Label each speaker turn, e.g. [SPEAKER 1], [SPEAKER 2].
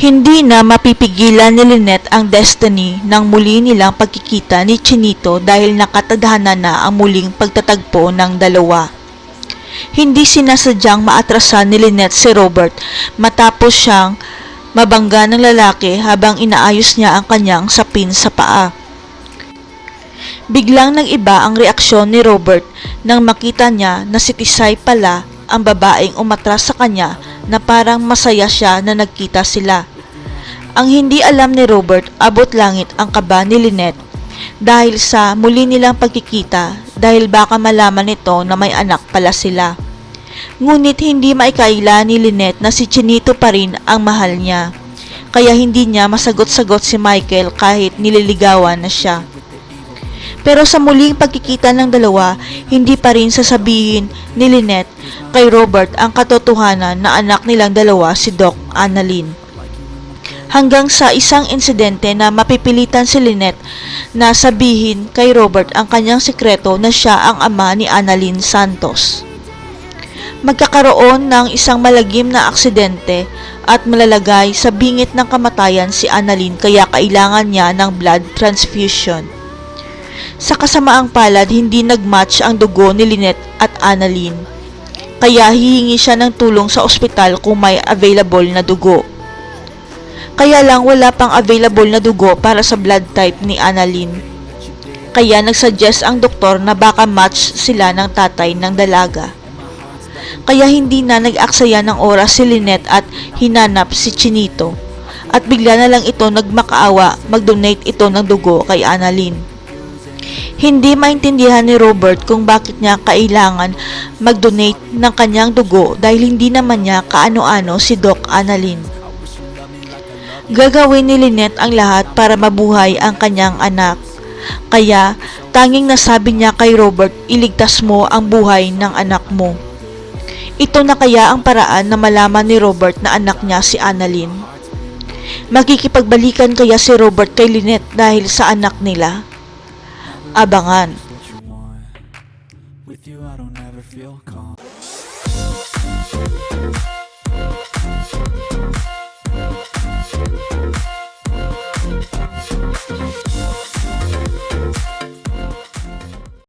[SPEAKER 1] Hindi na mapipigilan ni Lynette ang destiny ng muli nilang pagkikita ni Chinito dahil nakatadhana na ang muling pagtatagpo ng dalawa. Hindi sinasadyang maatrasan ni Lynette si Robert matapos siyang mabangga ng lalaki habang inaayos niya ang kanyang sapin sa paa. Biglang nag-iba ang reaksyon ni Robert nang makita niya na si Tisay pala ang babaeng umatras sa kanya na parang masaya siya na nagkita sila. Ang hindi alam ni Robert, abot langit ang kaba ni Lynette dahil sa muli nilang pagkikita dahil baka malaman nito na may anak pala sila. Ngunit hindi maikaila ni Lynette na si Chinito pa rin ang mahal niya, kaya hindi niya masagot-sagot si Michael kahit nililigawan na siya. Pero sa muling pagkikita ng dalawa, hindi pa rin sasabihin ni Lynette kay Robert ang katotohanan na anak nilang dalawa si Doc Annalyn. Hanggang sa isang insidente na mapipilitan si Lynette na sabihin kay Robert ang kanyang sikreto na siya ang ama ni Annalyn Santos. Magkakaroon ng isang malagim na aksidente at malalagay sa bingit ng kamatayan si Annalyn kaya kailangan niya ng blood transfusion. Sa kasamaang palad, hindi nagmatch ang dugo ni Lynette at Annalyn, kaya hihingi siya ng tulong sa ospital kung may available na dugo. Kaya lang wala pang available na dugo para sa blood type ni Annalyn. Kaya nagsuggest ang doktor na baka match sila ng tatay ng dalaga. Kaya hindi na nag-aksaya ng oras si Lynette at hinanap si Chinito. At bigla na lang ito nagmakaawa mag-donate ito ng dugo kay Annalyn. Hindi maintindihan ni Robert kung bakit niya kailangan mag-donate ng kanyang dugo dahil hindi naman niya kaano-ano si Doc Annalyn. Gagawin ni Lynette ang lahat para mabuhay ang kanyang anak. Kaya tanging nasabi niya kay Robert, iligtas mo ang buhay ng anak mo. Ito na kaya ang paraan na malaman ni Robert na anak niya si Annalyn? Makikipagbalikan kaya si Robert kay Lynette dahil sa anak nila? Abangan.